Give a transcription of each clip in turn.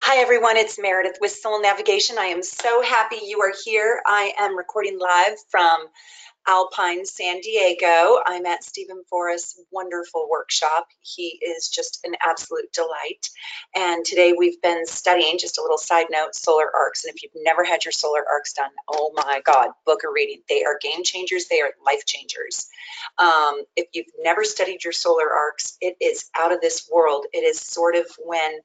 Hi everyone, it's Meredith with Soul Navigation. I am so happy you are here. I am recording live from Alpine, San Diego. I'm at Stephen Forrest's wonderful workshop. He is just an absolute delight. And today we've been studying, just a little side note, solar arcs. And if you've never had your solar arcs done, oh my God, book a reading. They are game changers. They are life changers. If you've never studied your solar arcs, it is out of this world. It is sort of when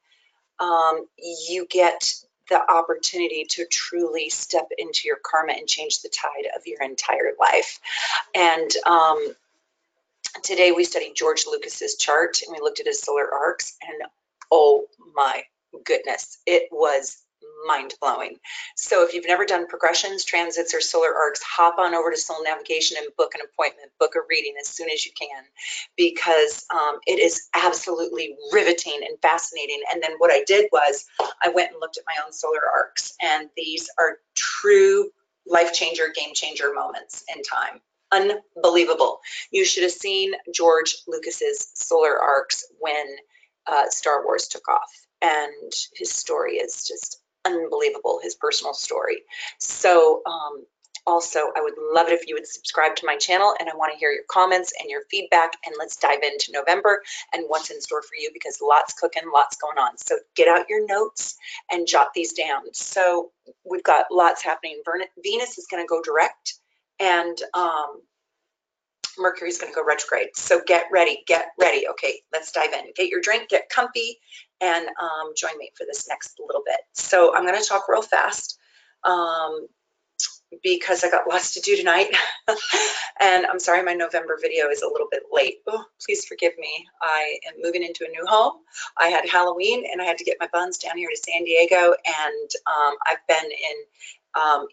you get the opportunity to truly step into your karma and change the tide of your entire life. And today we studied George Lucas's chart and we looked at his solar arcs, and oh my goodness, it was mind-blowing. So if you've never done progressions, transits, or solar arcs, hop on over to Soul Navigation and book an appointment, book a reading as soon as you can, because it is absolutely riveting and fascinating. And then what I did was I went and looked at my own solar arcs, and these are true life changer, game changer moments in time. Unbelievable. You should have seen George Lucas's solar arcs when Star Wars took off, and his story is just unbelievable, his personal story. So also, I would love it if you would subscribe to my channel, and I want to hear your comments and your feedback, and let's dive into November and what's in store for you, because lots cooking, lots going on. So get out your notes and jot these down. So we've got lots happening. Venus is going to go direct, and Mercury is going to go retrograde. So get ready, get ready. Okay, let's dive in. Get your drink, get comfy, and join me for this next little bit. So I'm going to talk real fast because I got lots to do tonight. And I'm sorry my November video is a little bit late. Oh, please forgive me. I am moving into a new home. I had Halloween and I had to get my buns down here to San Diego, and I've been in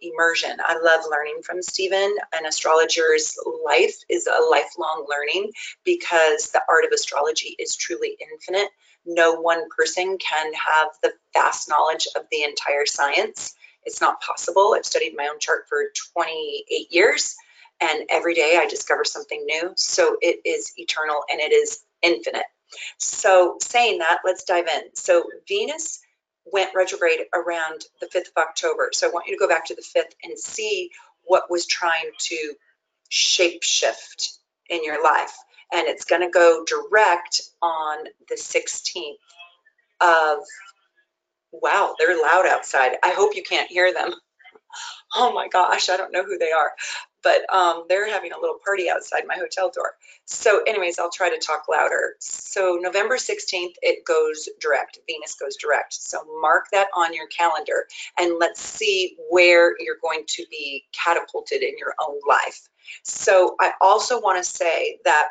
immersion. I love learning from Stephen. An astrologer's life is a lifelong learning, because the art of astrology is truly infinite. No one person can have the vast knowledge of the entire science. It's not possible. I've studied my own chart for 28 years, and every day I discover something new. So it is eternal and it is infinite. So saying that, let's dive in. So Venus went retrograde around the 5th of October. So I want you to go back to the 5th and see what was trying to shape shift in your life. And it's going to go direct on the 16th of, wow, they're loud outside. I hope you can't hear them. Oh my gosh, I don't know who they are, but they're having a little party outside my hotel door. So anyways, I'll try to talk louder. So November 16th, it goes direct. Venus goes direct. So mark that on your calendar, and let's see where you're going to be catapulted in your own life. So I also want to say that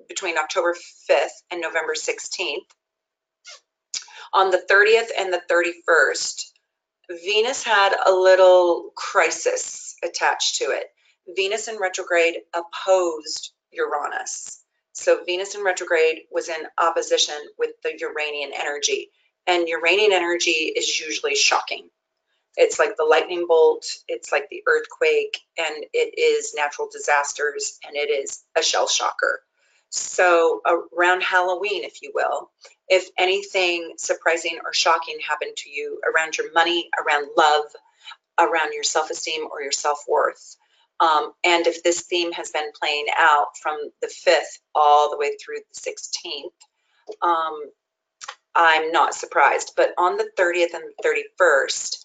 between October 5th and November 16th, on the 30th and the 31st, Venus had a little crisis attached to it. Venus in retrograde opposed Uranus. So Venus in retrograde was in opposition with the Uranian energy. And Uranian energy is usually shocking. It's like the lightning bolt, it's like the earthquake, and it is natural disasters, and it is a shell shocker. So around Halloween, if you will, if anything surprising or shocking happened to you around your money, around love, around your self-esteem or your self-worth, and if this theme has been playing out from the 5th all the way through the 16th, I'm not surprised. But on the 30th and the 31st,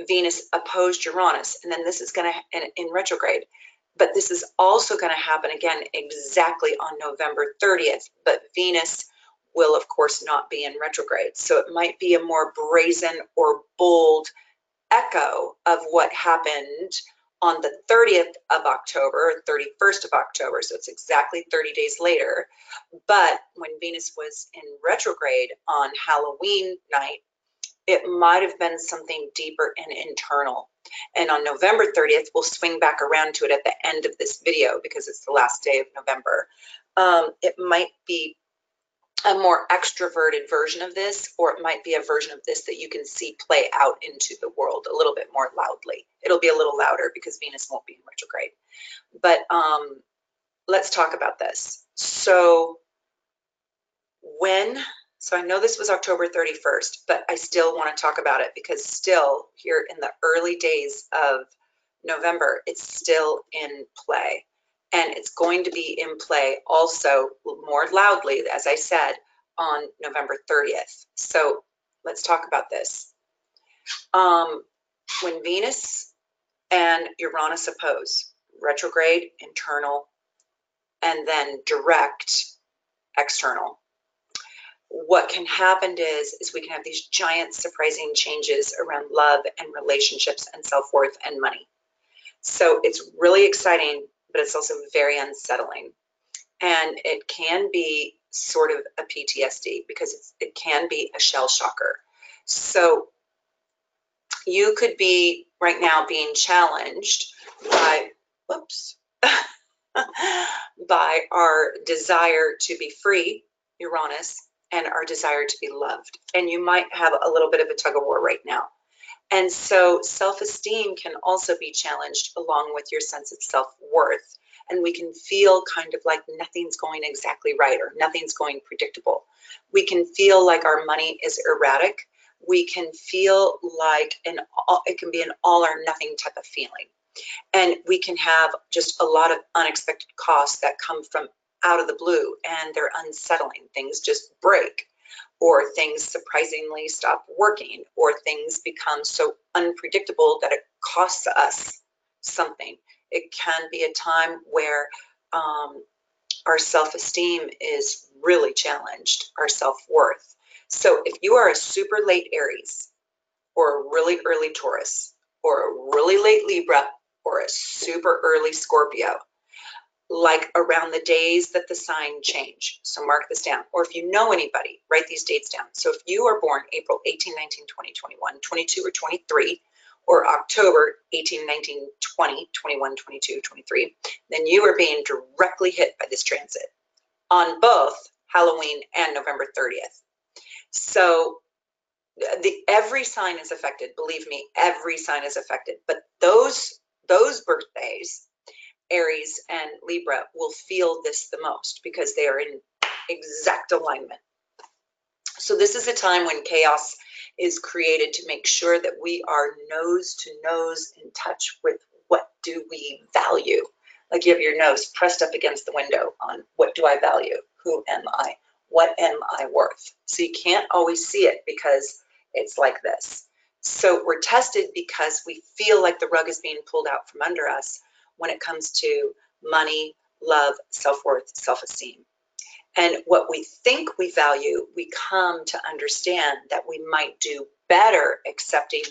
Venus opposed Uranus, and then this is going to, in retrograde, but this is also going to happen again exactly on November 30th, but Venus will, of course, not be in retrograde. So it might be a more brazen or bold echo of what happened on the 30th of October, 31st of October. So it's exactly 30 days later. But when Venus was in retrograde on Halloween night, it might have been something deeper and internal. And on November 30th, we'll swing back around to it at the end of this video because it's the last day of November. It might be a more extroverted version of this, or it might be a version of this that you can see play out into the world a little bit more loudly. It'll be a little louder because Venus won't be in retrograde. But let's talk about this. So when So I know this was October 31st, but I still want to talk about it because still here in the early days of November, it's still in play. And it's going to be in play also more loudly, as I said, on November 30th. So let's talk about this. When Venus and Uranus oppose, retrograde, internal, and then direct, external, what can happen is we can have these giant surprising changes around love and relationships and self-worth and money. So it's really exciting, but it's also very unsettling. And it can be sort of a PTSD because it can be a shell shocker. So you could be right now being challenged by, whoops, by our desire to be free, Uranus, and our desire to be loved. And you might have a little bit of a tug of war right now. And so self-esteem can also be challenged along with your sense of self-worth. And we can feel kind of like nothing's going exactly right or nothing's going predictable. We can feel like our money is erratic. We can feel like it can be an all or nothing type of feeling. And we can have just a lot of unexpected costs that come from out of the blue, and they're unsettling. Things just break, or things surprisingly stop working, or things become so unpredictable that it costs us something. It can be a time where our self-esteem is really challenged, our self-worth. So if you are a super late Aries, or a really early Taurus, or a really late Libra, or a super early Scorpio, like around the days that the sign change. So mark this down. Or if you know anybody, write these dates down. So if you are born April 18, 19, 20, 21, 22, or 23, or October 18, 19, 20, 21, 22, 23, then you are being directly hit by this transit on both Halloween and November 30th. So every sign is affected. Believe me, every sign is affected. But those birthdays, Aries and Libra, will feel this the most because they are in exact alignment. So this is a time when chaos is created to make sure that we are nose to nose in touch with what do we value. Like you have your nose pressed up against the window on what do I value? Who am I? What am I worth? So you can't always see it because it's like this. So we're tested because we feel like the rug is being pulled out from under us when it comes to money, love, self-worth, self-esteem. And what we think we value, we come to understand that we might do better accepting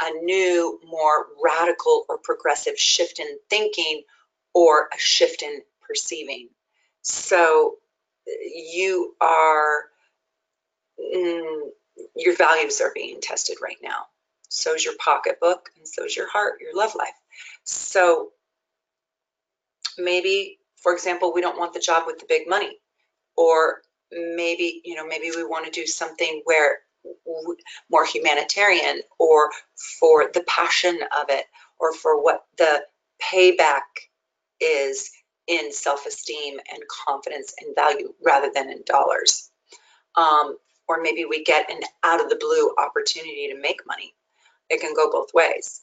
a new, more radical or progressive shift in thinking or a shift in perceiving. So you are, your values are being tested right now. So's your pocketbook, and so's your heart, your love life. So maybe, for example, we don't want the job with the big money, or maybe, maybe we want to do something where more humanitarian, or for the passion of it, or for what the payback is in self-esteem and confidence and value rather than in dollars. Or maybe we get an out of the blue opportunity to make money. It can go both ways.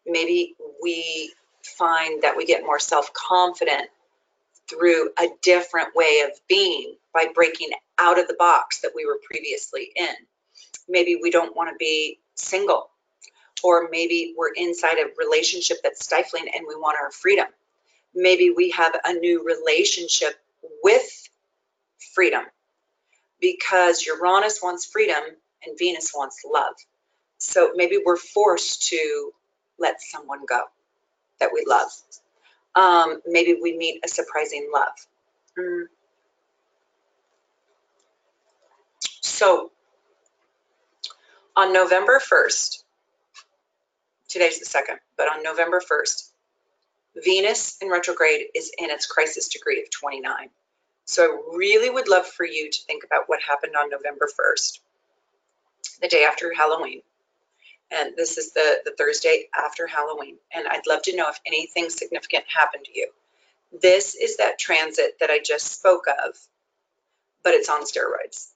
Maybe we find that we get more self-confident through a different way of being by breaking out of the box that we were previously in. Maybe we don't want to be single, or maybe we're inside a relationship that's stifling and we want our freedom. Maybe we have a new relationship with freedom because Uranus wants freedom and Venus wants love. So maybe we're forced to let someone go that we love. Maybe we meet a surprising love. So on November 1st, today's the 2nd, but on November 1st, Venus in retrograde is in its crisis degree of 29. So I really would love for you to think about what happened on November 1st, the day after Halloween. And this is the Thursday after Halloween. And I'd love to know if anything significant happened to you. This is that transit that I just spoke of, but it's on steroids.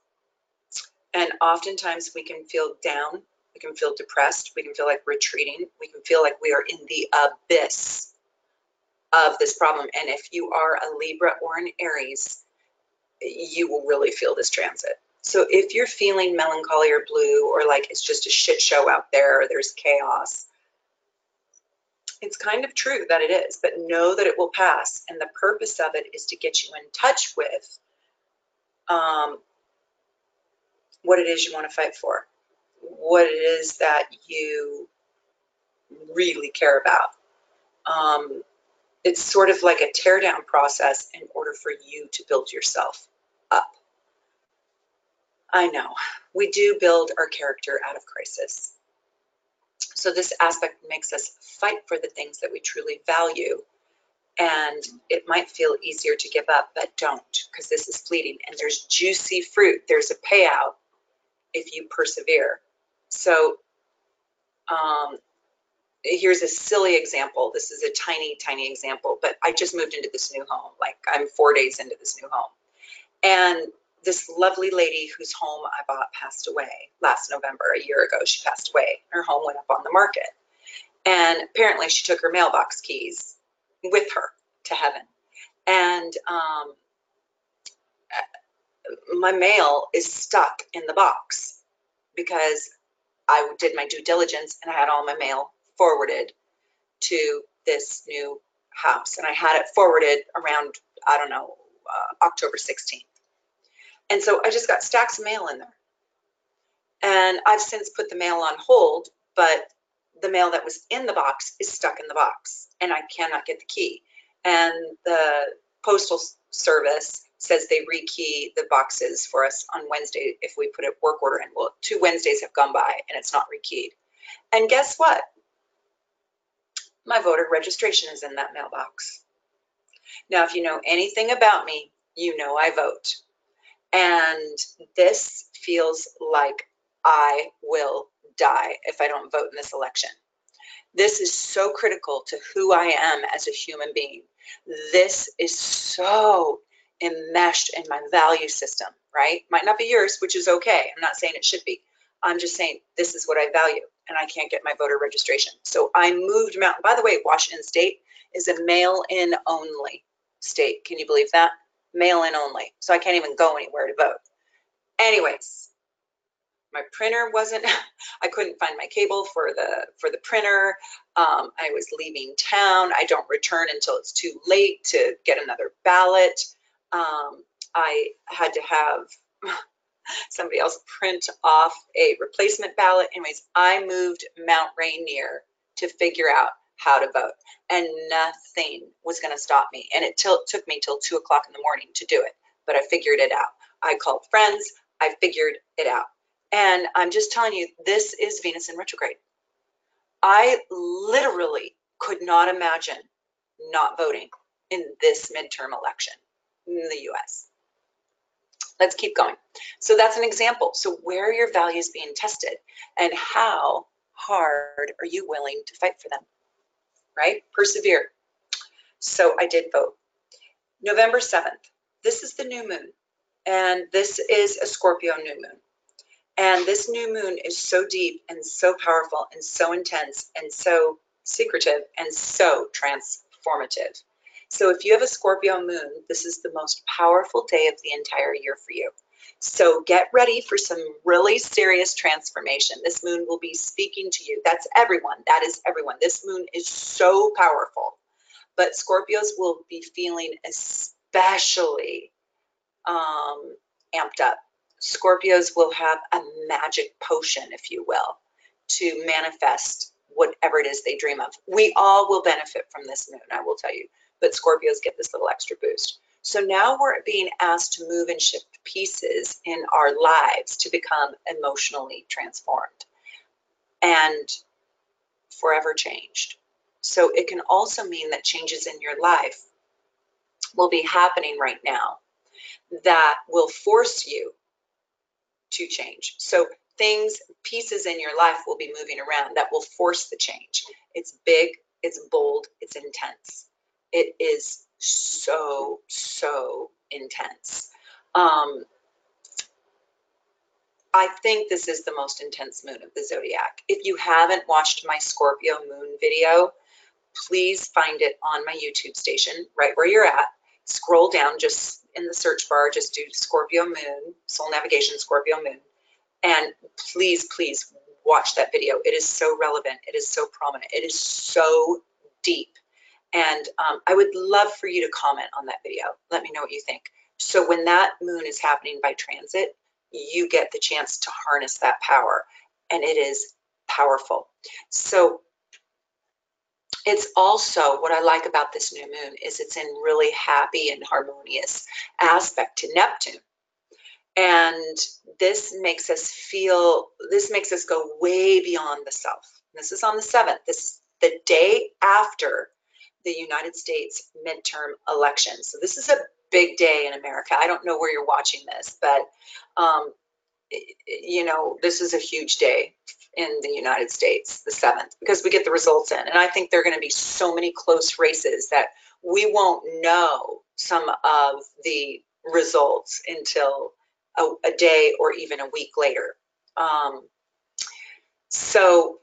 And oftentimes we can feel down, we can feel depressed, we can feel like retreating, we can feel like we are in the abyss of this problem. And if you are a Libra or an Aries, you will really feel this transit. So if you're feeling melancholy or blue, or like it's just a shit show out there, or there's chaos, it's kind of true that it is, but know that it will pass. And the purpose of it is to get you in touch with what it is you want to fight for, what it is that you really care about. It's sort of like a tear down process in order for you to build yourself up. I know we do build our character out of crisis. So this aspect makes us fight for the things that we truly value. And it might feel easier to give up, but don't, because this is fleeting and there's juicy fruit. There's a payout if you persevere. So here's a silly example. This is a tiny, tiny example, but I just moved into this new home. Like I'm 4 days into this new home. And this lovely lady whose home I bought passed away last November, a year ago. She passed away. Her home went up on the market. And apparently she took her mailbox keys with her to heaven. And my mail is stuck in the box because I did my due diligence and I had all my mail forwarded to this new house. And I had it forwarded around, I don't know, October 16th. And so I just got stacks of mail in there. And I've since put the mail on hold, but the mail that was in the box is stuck in the box and I cannot get the key. And the postal service says they rekey the boxes for us on Wednesday if we put a work order in. Well, 2 Wednesdays have gone by and it's not rekeyed. And guess what? My voter registration is in that mailbox. Now, if you know anything about me, you know I vote. And this feels like I will die if I don't vote in this election. This is so critical to who I am as a human being. This is so enmeshed in my value system, right? Might not be yours, which is okay. I'm not saying it should be. I'm just saying this is what I value, and I can't get my voter registration. So I moved mountain. By the way, Washington State is a mail-in only state. Can you believe that? Mail-in only. So I can't even go anywhere to vote. Anyways, my printer wasn't, I couldn't find my cable for the printer. I was leaving town. I don't return until it's too late to get another ballot. I had to have somebody else print off a replacement ballot. Anyways, I moved Mount Rainier to figure out how to vote, and nothing was going to stop me. And it took me till 2 o'clock in the morning to do it, but I figured it out. I called friends. I figured it out. And I'm just telling you, this is Venus in retrograde. I literally could not imagine not voting in this midterm election in the US. Let's keep going. So that's an example. So where are your values being tested, and how hard are you willing to fight for them, right? Persevere. So I did vote. November 7th, this is the new moon, and this is a Scorpio new moon. And this new moon is so deep and so powerful and so intense and so secretive and so transformative. So if you have a Scorpio moon, this is the most powerful day of the entire year for you. So get ready for some really serious transformation. This moon will be speaking to you. That's everyone. That is everyone. This moon is so powerful. But Scorpios will be feeling especially amped up. Scorpios will have a magic potion, if you will, to manifest whatever it is they dream of. We all will benefit from this moon, I will tell you, but Scorpios get this little extra boost. So now we're being asked to move and shift pieces in our lives to become emotionally transformed and forever changed. So it can also mean that changes in your life will be happening right now that will force you to change. So pieces in your life will be moving around that will force the change. It's big, it's bold, it's intense. It is so, so intense. I think this is the most intense moon of the zodiac. If you haven't watched my Scorpio moon video, please find it on my YouTube station, right where you're at. Scroll down just in the search bar, just do Scorpio moon, soul navigation, Scorpio moon. And please, please watch that video. It is so relevant. It is so prominent. It is so deep. And I would love for you to comment on that video. Let me know what you think. So when that moon is happening by transit, you get the chance to harness that power. And it is powerful. So it's also, what I like about this new moon is it's in really happy and harmonious aspect to Neptune. And this makes us go way beyond the self. This is on the 7th. This is the day after the United States midterm elections. So this is a big day in America. I don't know where you're watching this, but you know, this is a huge day in the United States, the 7th, because we get the results in. And I think there are going to be so many close races that we won't know some of the results until a day or even a week later. So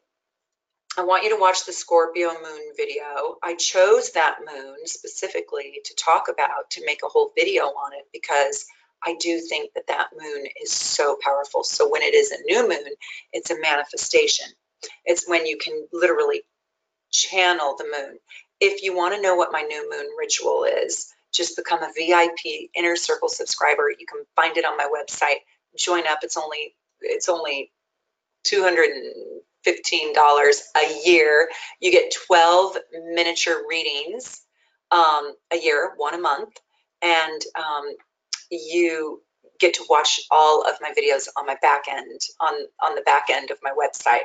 I want you to watch the Scorpio moon video. I chose that moon specifically to talk about, to make a whole video on it, because I do think that that moon is so powerful. So when it is a new moon, it's a manifestation. It's when you can literally channel the moon. If you want to know what my new moon ritual is, just become a VIP Inner Circle subscriber. You can find it on my website. Join up. It's only $215 a year. You get 12 miniature readings a year, one a month, and you get to watch all of my videos on my back end, on the back end of my website.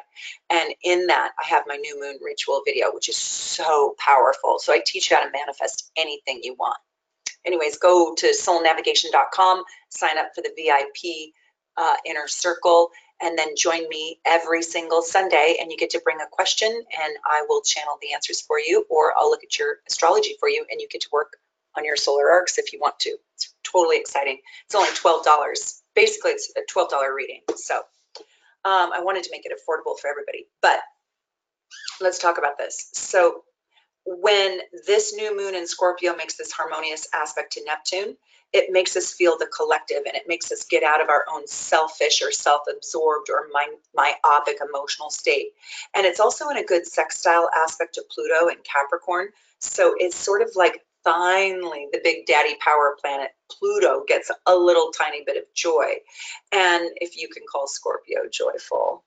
And in that, I have my new moon ritual video, which is so powerful. So I teach you how to manifest anything you want. Anyways, go to soulnavigation.com, sign up for the VIP Inner Circle, and then join me every single Sunday, and you get to bring a question, and I will channel the answers for you, or I'll look at your astrology for you, and you get to work on your solar arcs if you want to. It's totally exciting. It's only $12. Basically, it's a $12 reading. So I wanted to make it affordable for everybody. But let's talk about this. So when this new moon in Scorpio makes this harmonious aspect to Neptune, it makes us feel the collective, and it makes us get out of our own selfish or self-absorbed or myopic emotional state. And it's also in a good sextile aspect to Pluto and Capricorn. So it's sort of like finally the big daddy power planet Pluto gets a little tiny bit of joy. And if you can call Scorpio joyful,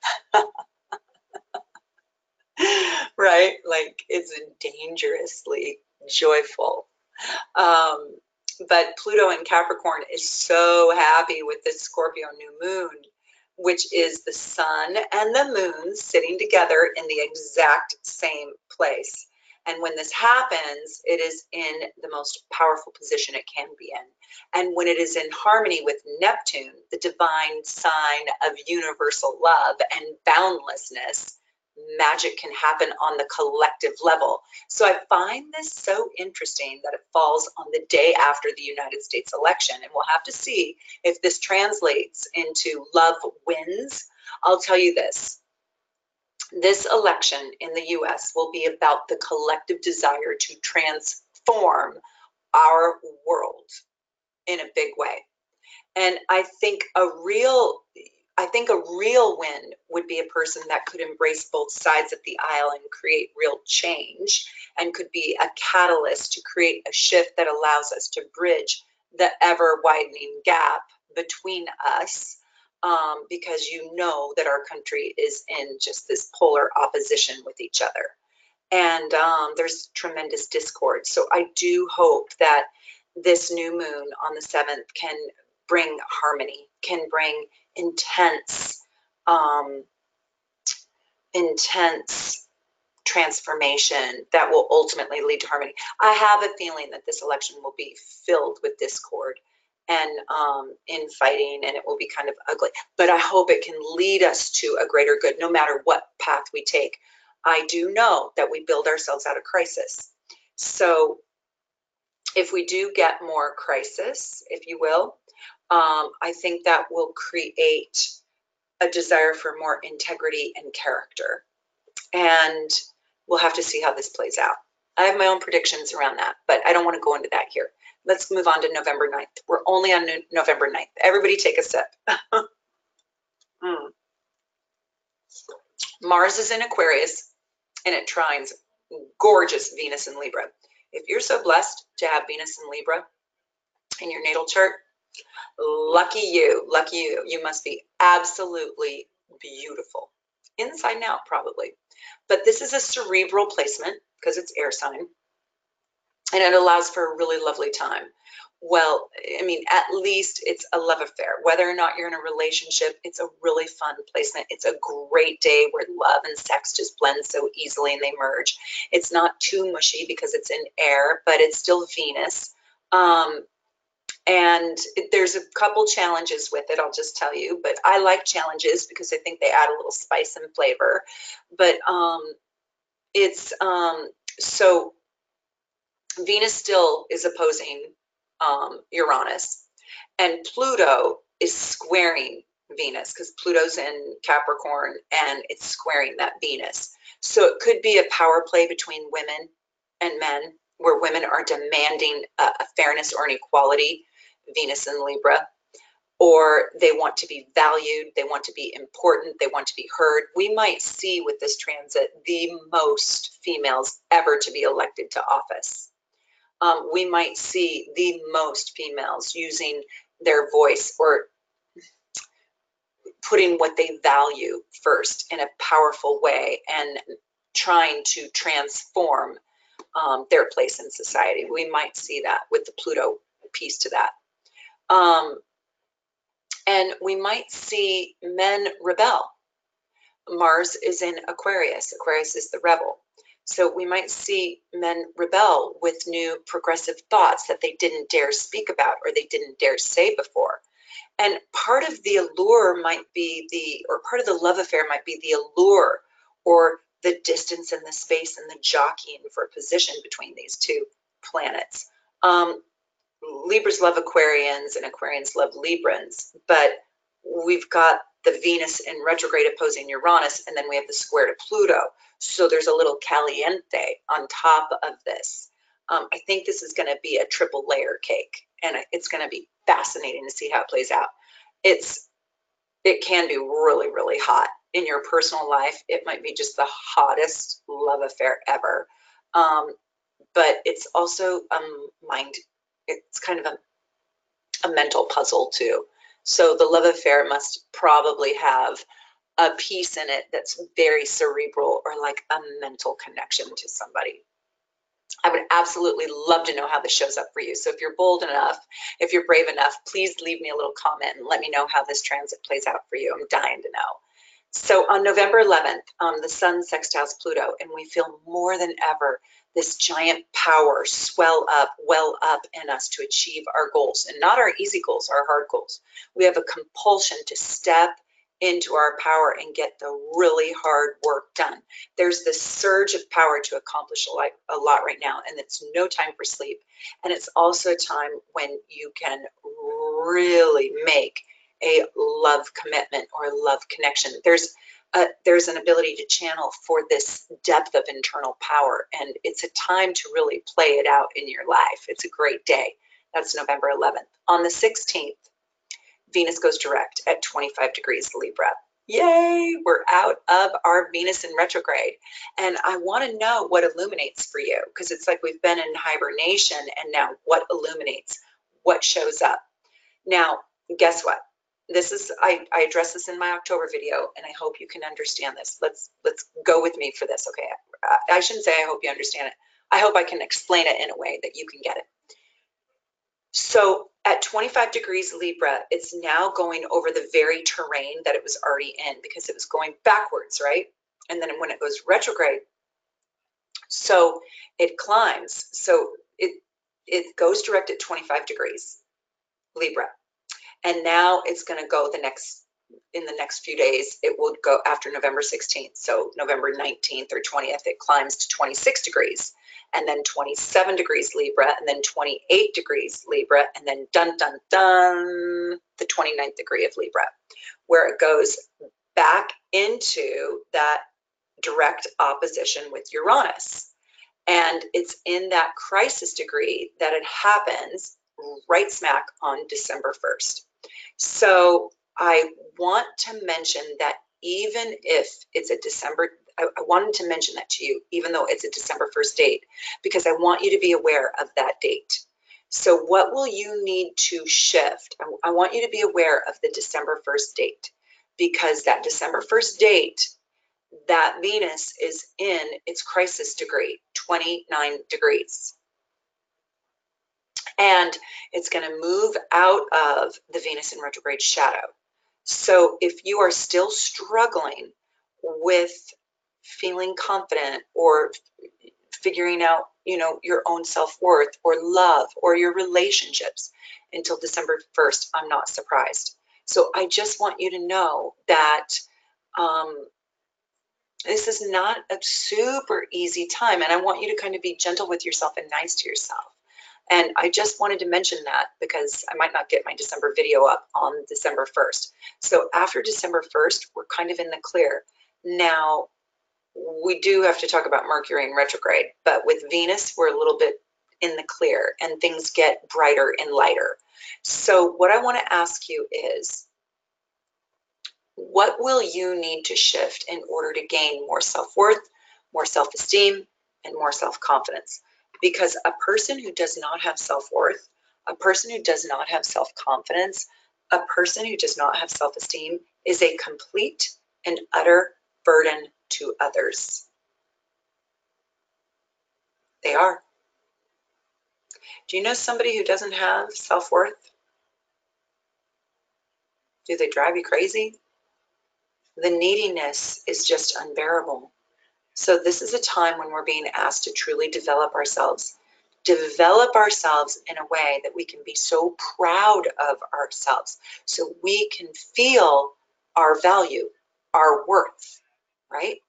right? Like it's dangerously joyful. But Pluto in Capricorn is so happy with this Scorpio new moon, which is the sun and the moon sitting together in the exact same place. And when this happens, it is in the most powerful position it can be in. And when it is in harmony with Neptune, the divine sign of universal love and boundlessness, magic can happen on the collective level. So I find this so interesting that it falls on the day after the United States election. And we'll have to see if this translates into love wins. I'll tell you this. This election in the US will be about the collective desire to transform our world in a big way. And I think a real win would be a person that could embrace both sides of the aisle and create real change, and could be a catalyst to create a shift that allows us to bridge the ever widening gap between us, because you know that our country is in just this polar opposition with each other. And there's tremendous discord. So I do hope that this new moon on the 7th can bring harmony, can bring intense transformation that will ultimately lead to harmony. I have a feeling that this election will be filled with discord and infighting, and it will be kind of ugly. But I hope it can lead us to a greater good, no matter what path we take. I do know that we build ourselves out of crisis. So if we do get more crisis, if you will, I think that will create a desire for more integrity and character. And we'll have to see how this plays out. I have my own predictions around that, but I don't want to go into that here. Let's move on to November 9th. We're only on November 9th. Everybody take a sip. Mars is in Aquarius, and it trines gorgeous Venus in Libra. If you're so blessed to have Venus in Libra in your natal chart, lucky you, lucky you. You must be absolutely beautiful. Inside and out, probably. But this is a cerebral placement because it's air sign, and it allows for a really lovely time. Well, I mean, at least it's a love affair. Whether or not you're in a relationship, it's a really fun placement. It's a great day where love and sex just blend so easily and they merge. It's not too mushy because it's in air, but it's still Venus. And there's a couple challenges with it, I'll just tell you. But I like challenges because I think they add a little spice and flavor. But so Venus still is opposing Uranus, and Pluto is squaring Venus because Pluto's in Capricorn and it's squaring that Venus. So it could be a power play between women and men where women are demanding a fairness or an equality, Venus in Libra, or they want to be valued, they want to be important, they want to be heard. We might see with this transit the most females ever to be elected to office. We might see the most females using their voice or putting what they value first in a powerful way and trying to transform their place in society. We might see that with the Pluto piece to that. And we might see men rebel. Mars is in Aquarius. Aquarius is the rebel. So we might see men rebel with new progressive thoughts that they didn't dare speak about or they didn't dare say before. And part of the allure might be or part of the love affair might be the allure or the distance and the space and the jockeying for position between these two planets. Libras love Aquarians and Aquarians love Librans, but we've got the Venus in retrograde opposing Uranus, and then we have the square to Pluto. So there's a little caliente on top of this. I think this is going to be a triple layer cake, and it's going to be fascinating to see how it plays out. It can be really, really hot in your personal life. It might be just the hottest love affair ever. But it's also it's kind of a mental puzzle too. So the love affair must probably have a piece in it that's very cerebral or like a mental connection to somebody. I would absolutely love to know how this shows up for you. So if you're bold enough, if you're brave enough, please leave me a little comment and let me know how this transit plays out for you. I'm dying to know. So on November 11th, the sun sextiles Pluto, and we feel more than ever this giant power swell up, well up in us to achieve our goals, and not our easy goals, our hard goals. We have a compulsion to step into our power and get the really hard work done. There's this surge of power to accomplish a lot right now, and it's no time for sleep. And it's also a time when you can really make a love commitment or love connection. There's an ability to channel for this depth of internal power, and it's a time to really play it out in your life. It's a great day. That's November 11th. On the 16th, Venus goes direct at 25 degrees Libra. Yay, we're out of our Venus in retrograde. And I want to know what illuminates for you, because it's like we've been in hibernation, and now what illuminates, what shows up. Now, guess what? I addressed this in my October video, and I hope you can understand this. Let's go with me for this, okay? I shouldn't say I hope you understand it. I hope I can explain it in a way that you can get it. So at 25 degrees Libra, it's now going over the very terrain that it was already in, because it was going backwards, right? And then when it goes retrograde, so it climbs. So it goes direct at 25 degrees Libra. And now it's going to go the next in the next few days, it will go after November 16th. So November 19th or 20th, it climbs to 26 degrees, and then 27 degrees Libra, and then 28 degrees Libra, and then dun, dun, dun, the 29th degree of Libra, where it goes back into that direct opposition with Uranus. And it's in that crisis degree that it happens right smack on December 1st. So I want to mention that even if it's a December, I wanted to mention that to you, even though it's a December 1st date, because I want you to be aware of that date. So what will you need to shift? I want you to be aware of the December 1st date, because that December 1st date, that Venus is in its crisis degree, 29 degrees. And it's going to move out of the Venus in retrograde shadow. So if you are still struggling with feeling confident or figuring out, your own self-worth or love or your relationships until December 1st, I'm not surprised. So I just want you to know that this is not a super easy time. And I want you to kind of be gentle with yourself and nice to yourself. And I just wanted to mention that because I might not get my December video up on December 1st. So after December 1st, we're kind of in the clear. Now, we do have to talk about Mercury in retrograde, but with Venus, we're a little bit in the clear and things get brighter and lighter. So what I want to ask you is, what will you need to shift in order to gain more self-worth, more self-esteem, and more self-confidence? Because a person who does not have self-worth, a person who does not have self-confidence, a person who does not have self-esteem is a complete and utter burden to others. They are. Do you know somebody who doesn't have self-worth? Do they drive you crazy? The neediness is just unbearable. So this is a time when we're being asked to truly develop ourselves in a way that we can be so proud of ourselves, so we can feel our value, our worth, right?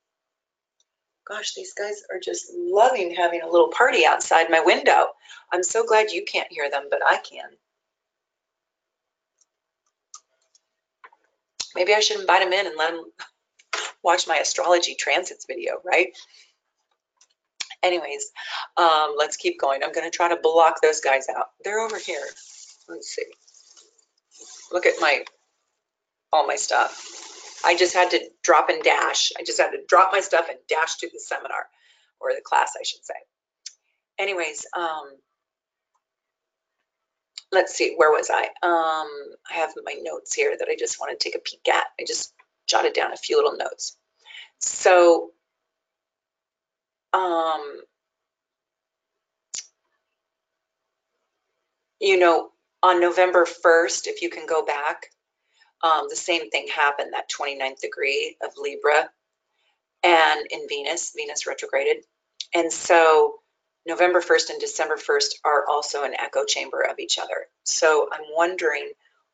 Gosh, these guys are just loving having a little party outside my window. I'm so glad you can't hear them, but I can. Maybe I should invite them in and let them watch my astrology transits video, right? Anyways, let's keep going. I'm going to try to block those guys out. They're over here. Let's see. Look at all my stuff. I just had to drop and dash. I just had to drop my stuff and dash to the seminar, or the class, I should say. Anyways, let's see, where was I? I have my notes here that I just want to take a peek at. I just jotted down a few little notes. So, on November 1st, if you can go back, the same thing happened, that 29th degree of Libra and in Venus retrograded. And so November 1st and December 1st are also an echo chamber of each other. So I'm wondering,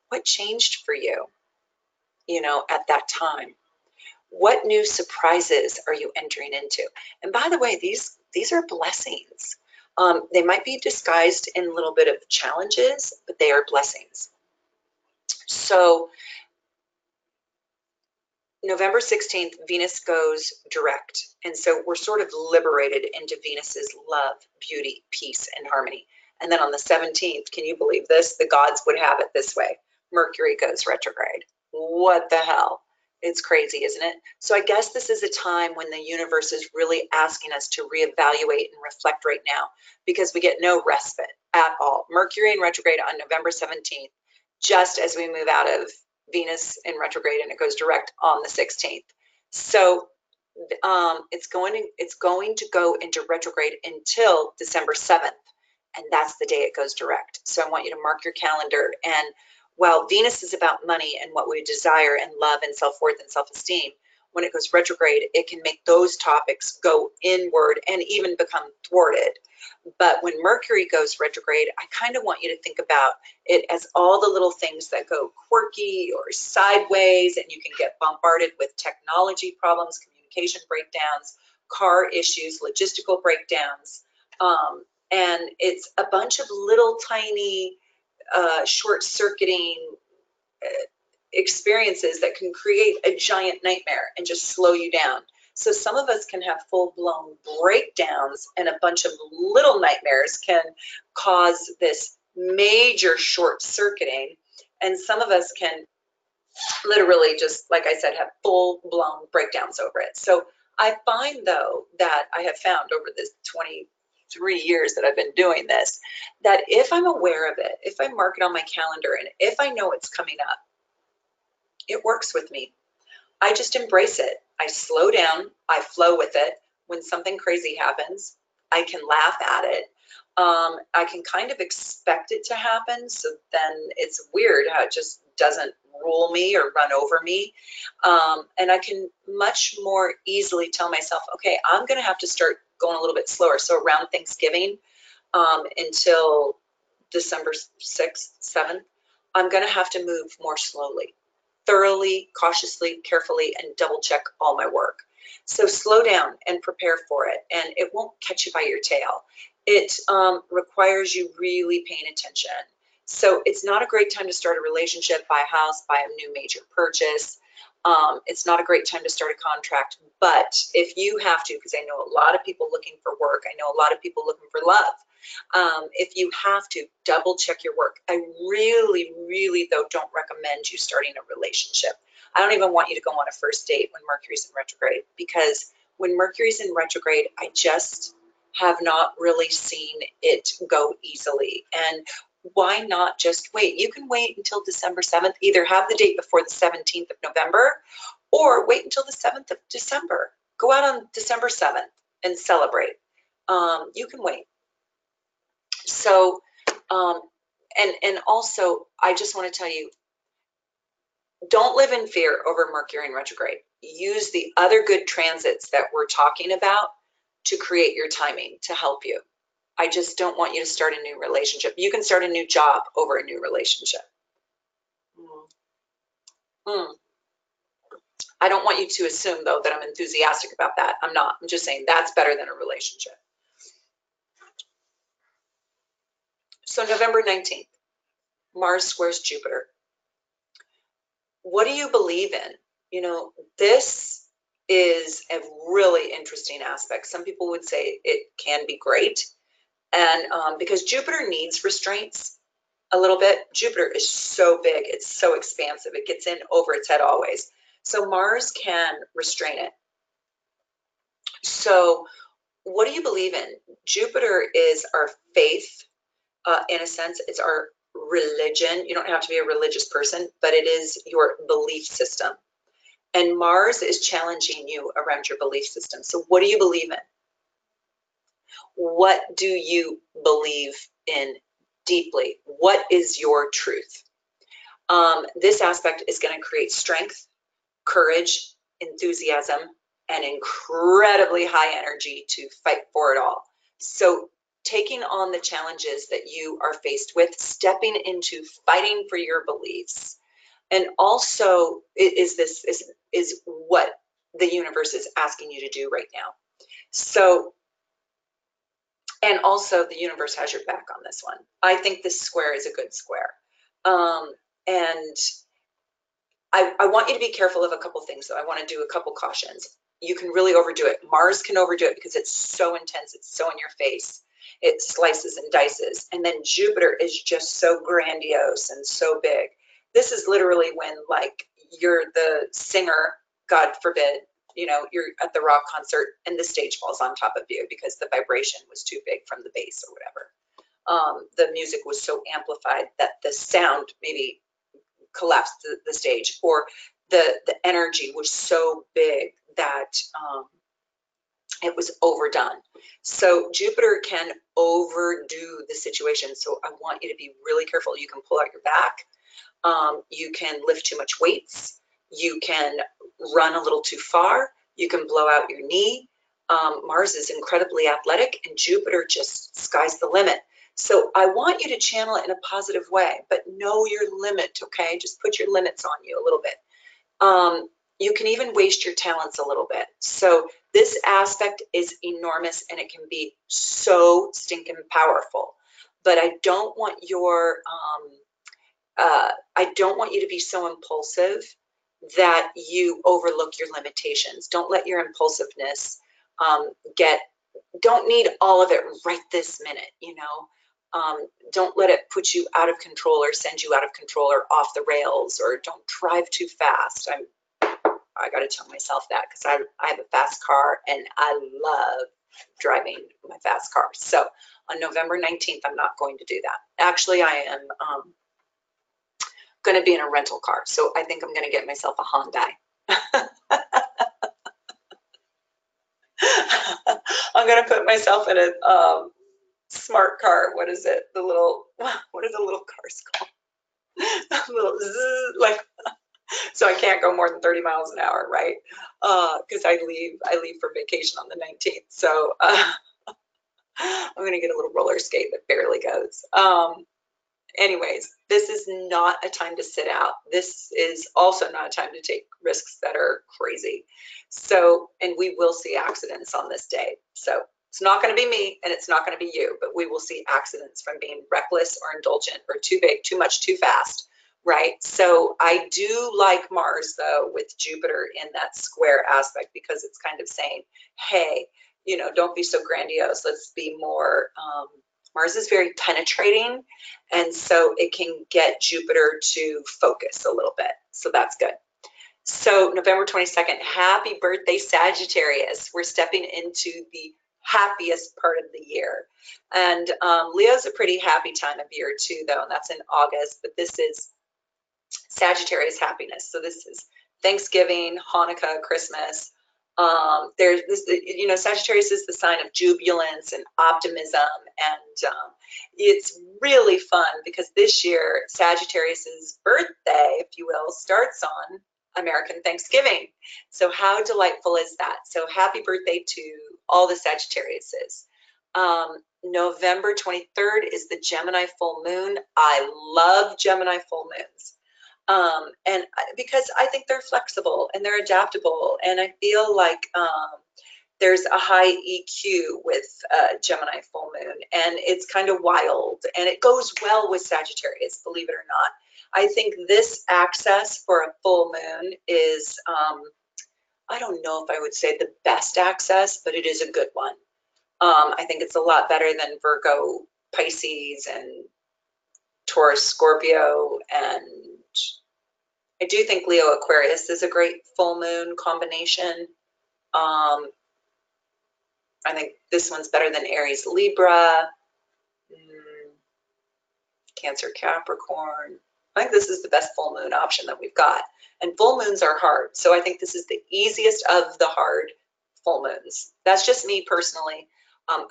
what changed for you, at that time? What new surprises are you entering into? And by the way, these are blessings. They might be disguised in a little bit of challenges, but they are blessings. So November 16th, Venus goes direct. And so we're sort of liberated into Venus's love, beauty, peace, and harmony. And then on the 17th, can you believe this? The gods would have it this way. Mercury goes retrograde. What the hell? It's crazy, isn't it? So I guess this is a time when the universe is really asking us to reevaluate and reflect right now, because we get no respite at all. Mercury in retrograde on November 17th, just as we move out of Venus in retrograde, and it goes direct on the 16th. So it's going to go into retrograde until December 7th, and that's the day it goes direct. So I want you to mark your calendar. And while Venus is about money and what we desire and love and self-worth and self-esteem, when it goes retrograde, it can make those topics go inward and even become thwarted. But when Mercury goes retrograde, I kind of want you to think about it as all the little things that go quirky or sideways, and you can get bombarded with technology problems, communication breakdowns, car issues, logistical breakdowns. And it's a bunch of little tiny short-circuiting experiences that can create a giant nightmare and just slow you down. So some of us can have full-blown breakdowns, and a bunch of little nightmares can cause this major short-circuiting. And some of us can literally just, like I said, have full-blown breakdowns over it. So I find, though, that I have found over this 23 years that I've been doing this, that if I'm aware of it, if I mark it on my calendar, and if I know it's coming up, it works with me. I just embrace it. I slow down. I flow with it. When something crazy happens, I can laugh at it. I can kind of expect it to happen. So then it's weird how it just doesn't rule me or run over me. And I can much more easily tell myself, okay, I'm going to have to start going a little bit slower. So around Thanksgiving until December 6th, 7th, I'm going to have to move more slowly, thoroughly, cautiously, carefully, and double check all my work. So slow down and prepare for it, and it won't catch you by your tail. It requires you really paying attention. So it's not a great time to start a relationship, buy a house, buy a new major purchase. It's not a great time to start a contract, but if you have to, because I know a lot of people looking for work, I know a lot of people looking for love. If you have to, double check your work. I really, really, though, don't recommend you starting a relationship. I don't even want you to go on a first date when Mercury's in retrograde, because when Mercury's in retrograde, I just have not really seen it go easily. And why not just wait? You can wait until December 7th, either have the date before the 17th of November, or wait until the 7th of December. Go out on December 7th and celebrate. You can wait. So, and also, I just want to tell you, don't live in fear over Mercury in retrograde. Use the other good transits that we're talking about to create your timing to help you. I just don't want you to start a new relationship. You can start a new job over a new relationship. I don't want you to assume, though, that I'm enthusiastic about that. I'm not. I'm just saying that's better than a relationship. So November 19th, Mars squares Jupiter. What do you believe in? You know, this is a really interesting aspect. Some people would say it can be great. And because Jupiter needs restraints a little bit. Jupiter is so big. It's so expansive. It gets in over its head always. So Mars can restrain it. So what do you believe in? Jupiter is our faith. In a sense, it's our religion. You don't have to be a religious person, but it is your belief system. And Mars is challenging you around your belief system. So what do you believe in? What do you believe in deeply? What is your truth? This aspect is going to create strength, courage, enthusiasm, and incredibly high energy to fight for it all. So taking on the challenges that you are faced with, stepping into fighting for your beliefs. And also is what the universe is asking you to do right now. So, and also the universe has your back on this one. I think this square is a good square. And I want you to be careful of a couple things, though. I want to do a couple cautions. You can really overdo it. Mars can overdo it because it's so intense. It's so in your face. It slices and dices. And then Jupiter is just so grandiose and so big. This is literally when, like, you're the singer, God forbid, you know, you're at the rock concert and the stage falls on top of you because the vibration was too big from the bass or whatever. The music was so amplified that the sound maybe collapsed the stage, or the energy was so big that it was overdone. So Jupiter can overdo the situation. So I want you to be really careful. You can pull out your back. You can lift too much weights. You can run a little too far. You can blow out your knee. Mars is incredibly athletic, and Jupiter just sky's the limit. So I want you to channel it in a positive way, but know your limit, okay? Just put your limits on you a little bit. You can even waste your talents a little bit. So this aspect is enormous, and it can be so stinking powerful. But I don't want you to be so impulsive that you overlook your limitations. Don't let your impulsiveness don't need all of it right this minute, you know. Don't let it put you out of control or send you out of control or off the rails, or don't drive too fast. I got to tell myself that, because I have a fast car and I love driving my fast car. So on November 19th, I'm not going to do that. Actually, I am going to be in a rental car. So I think I'm going to get myself a Hyundai. I'm going to put myself in a smart car. What is it? What are the little cars called? Little zzz, like, so I can't go more than 30 miles an hour, right? Because I leave for vacation on the 19th. So I'm going to get a little roller skate that barely goes. Anyways, this is not a time to sit out. This is also not a time to take risks that are crazy. So, and we will see accidents on this day. So it's not going to be me, and it's not going to be you, but we will see accidents from being reckless or indulgent or too big, too much, too fast, right? So I do like Mars, though, with Jupiter in that square aspect, because it's kind of saying, hey, you know, don't be so grandiose. Let's be more, Mars is very penetrating, and so it can get Jupiter to focus a little bit. So that's good. So November 22nd, happy birthday, Sagittarius. We're stepping into the happiest part of the year. And Leo's a pretty happy time of year too, though, and that's in August. But this is Sagittarius happiness. So this is Thanksgiving, Hanukkah, Christmas. There's this, you know, Sagittarius is the sign of jubilance and optimism, and it's really fun because this year Sagittarius's birthday, if you will, starts on American Thanksgiving. So how delightful is that? So happy birthday to all the Sagittariuses. November 23rd is the Gemini full moon. I love Gemini full moons. And because I think they're flexible and they're adaptable, and I feel like there's a high EQ with Gemini full moon, and it's kind of wild, and it goes well with Sagittarius, believe it or not. I think this access for a full moon is, I don't know if I would say the best access, but it is a good one. I think it's a lot better than Virgo, Pisces, and Taurus, Scorpio, and I do think Leo Aquarius is a great full moon combination. I think this one's better than Aries Libra, Cancer Capricorn. I think this is the best full moon option that we've got. And full moons are hard. So I think this is the easiest of the hard full moons. That's just me personally.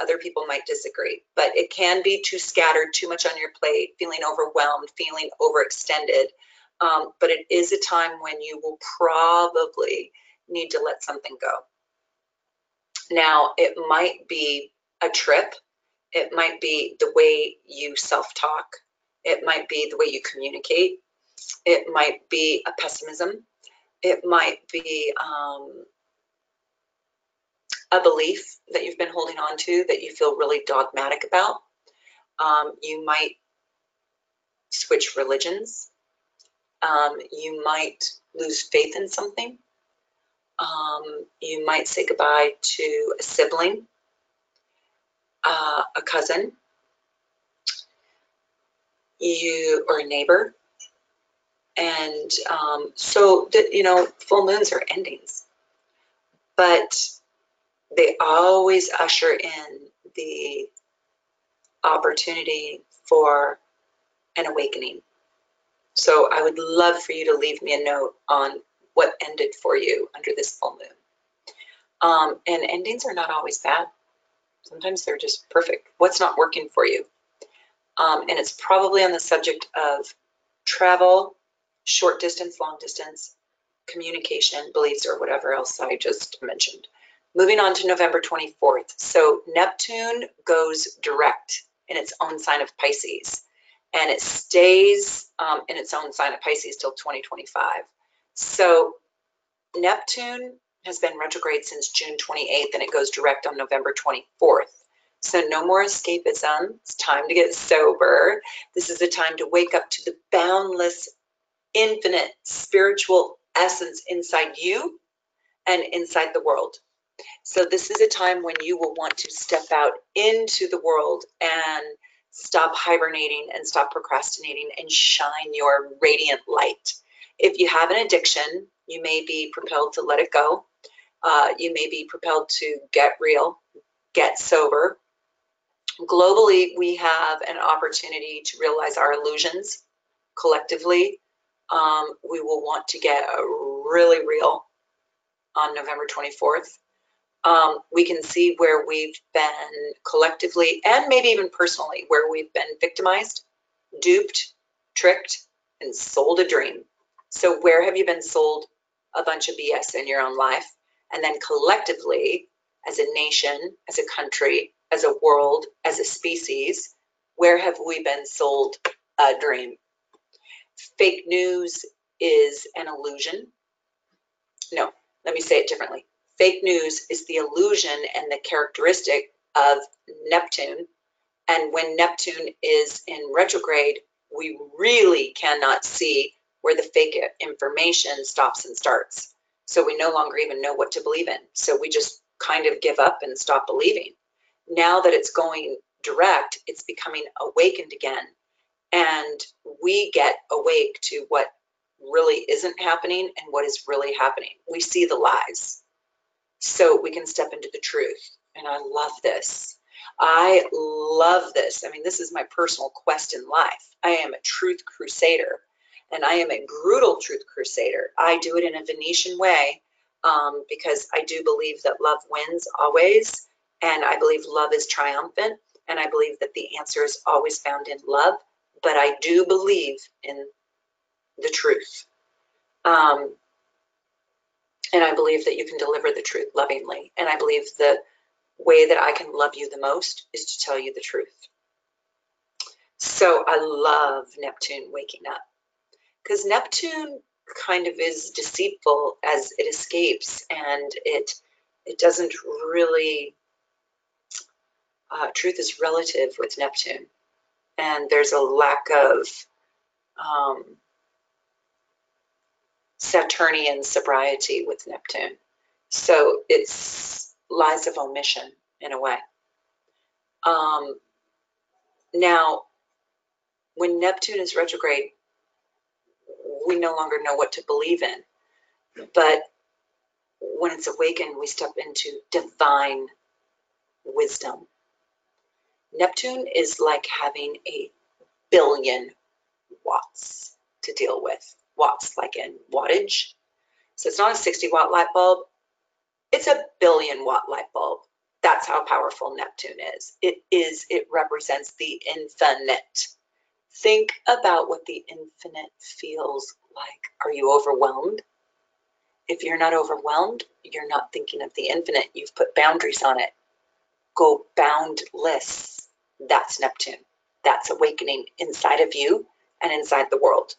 Other people might disagree, but it can be too scattered, too much on your plate, feeling overwhelmed, feeling overextended. But it is a time when you will probably need to let something go. Now, it might be a trip. It might be the way you self-talk. It might be the way you communicate. It might be a pessimism. It might be a belief that you've been holding on to that you feel really dogmatic about. You might switch religions. You might lose faith in something. You might say goodbye to a sibling, a cousin, or a neighbor. And you know, full moons are endings, but they always usher in the opportunity for an awakening. So I would love for you to leave me a note on what ended for you under this full moon. And endings are not always bad. Sometimes they're just perfect. What's not working for you? And it's probably on the subject of travel, short distance, long distance, communication, beliefs, or whatever else I just mentioned. Moving on to November 24th. So Neptune goes direct in its own sign of Pisces, and it stays in its own sign of Pisces till 2025. So Neptune has been retrograde since June 28th, and it goes direct on November 24th. So no more escapism. It's time to get sober. This is a time to wake up to the boundless, infinite spiritual essence inside you and inside the world. So this is a time when you will want to step out into the world and stop hibernating and stop procrastinating and shine your radiant light. If you have an addiction, you may be propelled to let it go. You may be propelled to get real, get sober. Globally, we have an opportunity to realize our illusions. Collectively, we will want to get really real on November 24th. We can see where we've been collectively and maybe even personally, where we've been victimized, duped, tricked, and sold a dream. So where have you been sold a bunch of BS in your own life? And then collectively, as a nation, as a country, as a world, as a species, where have we been sold a dream? Fake news is an illusion. No, let me say it differently. Fake news is the illusion and the characteristic of Neptune. And when Neptune is in retrograde, we really cannot see where the fake information stops and starts. So we no longer even know what to believe in. So we just kind of give up and stop believing. Now that it's going direct, it's becoming awakened again. And we get awake to what really isn't happening and what is really happening. We see the lies, so we can step into the truth. And I love this. I love this. I mean, this is my personal quest in life. I am a truth crusader, and I am a brutal truth crusader. I do it in a Venetian way because I do believe that love wins always, and I believe love is triumphant, and I believe that the answer is always found in love, but I do believe in the truth. And I believe that you can deliver the truth lovingly. And I believe the way that I can love you the most is to tell you the truth. So I love Neptune waking up, because Neptune kind of is deceitful as it escapes, and it doesn't really, truth is relative with Neptune. And there's a lack of Saturnian sobriety with Neptune. So it's lies of omission in a way. Now, when Neptune is retrograde, we no longer know what to believe in. But when it's awakened, we step into divine wisdom. Neptune is like having a billion watts to deal with. Watts like in wattage. So it's not a 60-watt light bulb. It's a billion-watt light bulb. That's how powerful Neptune is. It represents the infinite. Think about what the infinite feels like. Are you overwhelmed? If you're not overwhelmed, you're not thinking of the infinite. You've put boundaries on it. Go boundless. That's Neptune. That's awakening inside of you and inside the world.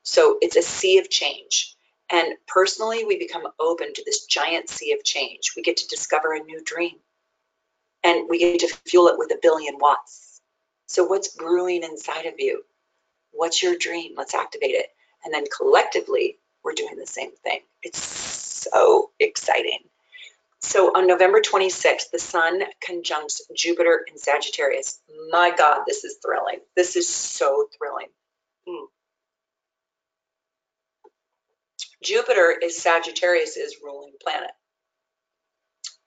So it's a sea of change. And personally, we become open to this giant sea of change. We get to discover a new dream. And we get to fuel it with a billion watts. So what's brewing inside of you? What's your dream? Let's activate it. And then collectively, we're doing the same thing. It's so exciting. So on November 26th, the sun conjuncts Jupiter in Sagittarius. My God, this is thrilling. This is so thrilling. Jupiter is Sagittarius's ruling planet.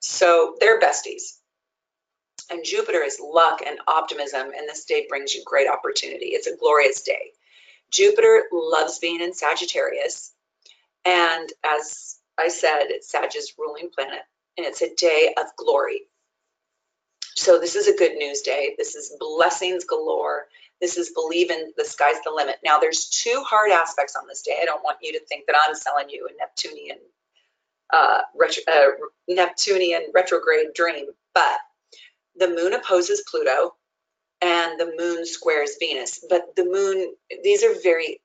So they're besties. And Jupiter is luck and optimism, and this day brings you great opportunity. It's a glorious day. Jupiter loves being in Sagittarius, and as I said, it's Sag's ruling planet, and it's a day of glory. So this is a good news day. This is blessings galore. This is believe in the sky's the limit. Now, there's two hard aspects on this day. I don't want you to think that I'm selling you a Neptunian retrograde dream, but the moon opposes Pluto and the moon squares Venus. But the moon, these are very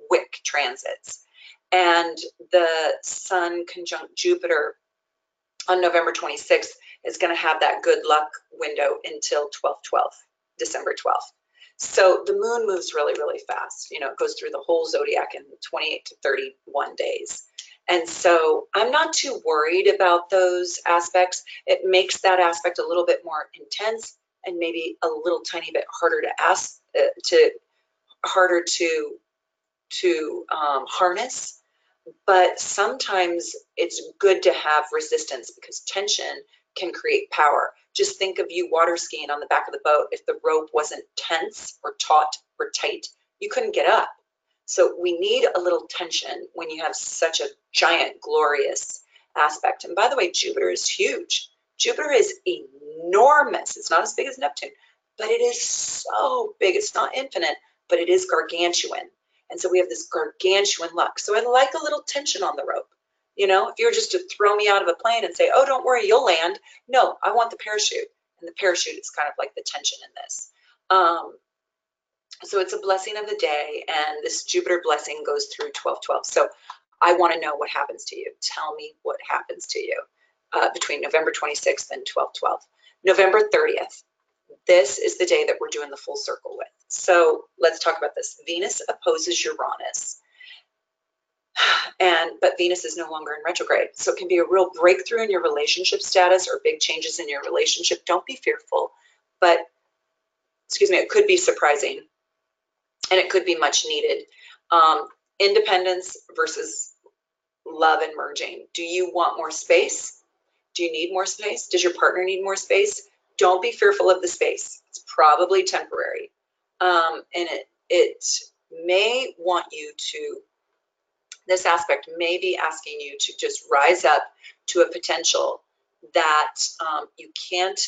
quick transits. And the sun conjunct Jupiter on November 26th is going to have that good luck window until 12/12, December 12th. So the moon moves really, really fast. You know, it goes through the whole zodiac in 28 to 31 days. And so I'm not too worried about those aspects. It makes that aspect a little bit more intense and maybe a little tiny bit harder to harness. But sometimes it's good to have resistance because tension can create power. Just think of you water skiing on the back of the boat. If the rope wasn't tense or taut or tight, you couldn't get up. So we need a little tension when you have such a giant, glorious aspect. And by the way, Jupiter is huge. Jupiter is enormous. It's not as big as Neptune, but it is so big. It's not infinite, but it is gargantuan. And so we have this gargantuan luck. So I like a little tension on the rope. You know, if you were just to throw me out of a plane and say, oh, don't worry, you'll land. No, I want the parachute. And the parachute is kind of like the tension in this. So it's a blessing of the day. And this Jupiter blessing goes through 12/12. So I want to know what happens to you. Tell me what happens to you between November 26th and 12/12. November 30th. This is the day that we're doing the full circle with. So let's talk about this. Venus opposes Uranus. But Venus is no longer in retrograde. So it can be a real breakthrough in your relationship status or big changes in your relationship. Don't be fearful, but it could be surprising and it could be much needed. Independence versus love and merging. Do you want more space? Do you need more space? Does your partner need more space? Don't be fearful of the space. It's probably temporary. And it may want you to, this aspect may be asking you to just rise up to a potential that you can't,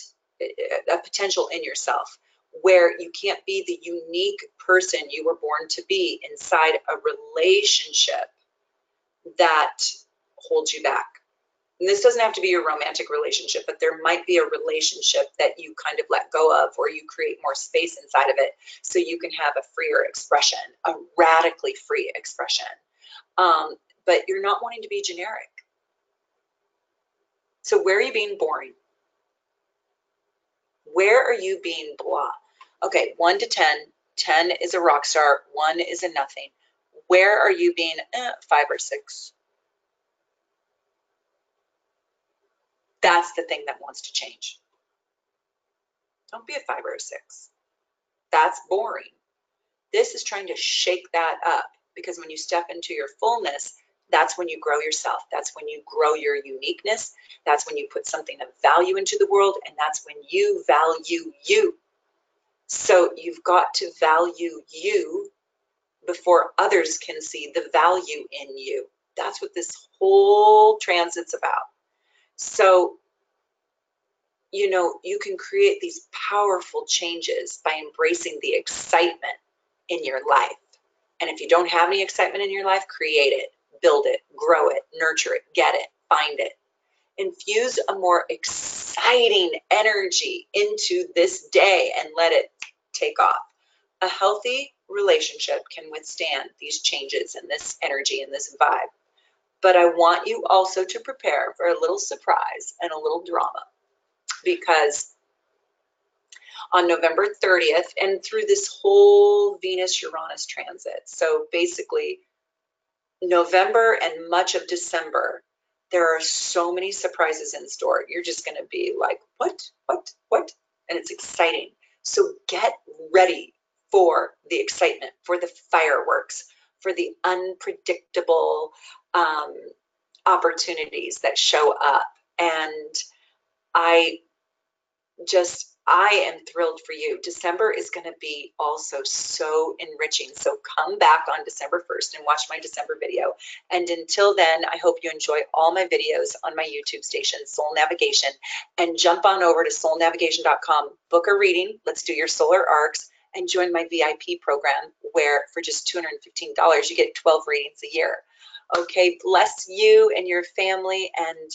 a potential in yourself where you can't be the unique person you were born to be inside a relationship that holds you back. And this doesn't have to be your romantic relationship, but there might be a relationship that you kind of let go of, or you create more space inside of it so you can have a freer expression, a radically free expression. But you're not wanting to be generic. So where are you being boring? Where are you being blah? Okay, 1 to 10. 10 is a rock star. 1 is a nothing. Where are you being 5 or 6? That's the thing that wants to change. Don't be a 5 or a 6. That's boring. This is trying to shake that up, because when you step into your fullness, that's when you grow yourself. That's when you grow your uniqueness. That's when you put something of value into the world, and that's when you value you. So you've got to value you before others can see the value in you. That's what this whole transit's about. So, you know, you can create these powerful changes by embracing the excitement in your life. And if you don't have any excitement in your life, create it, build it, grow it, nurture it, get it, find it. Infuse a more exciting energy into this day and let it take off. A healthy relationship can withstand these changes and this energy and this vibe. But I want you also to prepare for a little surprise and a little drama, because on November 30th and through this whole Venus-Uranus transit, so basically November and much of December, there are so many surprises in store. You're just going to be like, what? And it's exciting. So get ready for the excitement, for the fireworks, for the unpredictable opportunities that show up. And I am thrilled for you. December is going to be also so enriching. So come back on December 1st and watch my December video. And until then, I hope you enjoy all my videos on my YouTube station, Soul Navigation, and jump on over to soulnavigation.com, book a reading. Let's do your solar arcs and join my VIP program where for just $215, you get 12 readings a year. Okay, bless you and your family, and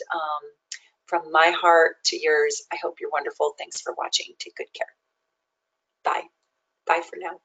from my heart to yours, I hope you're wonderful. Thanks for watching. Take good care. Bye. Bye for now.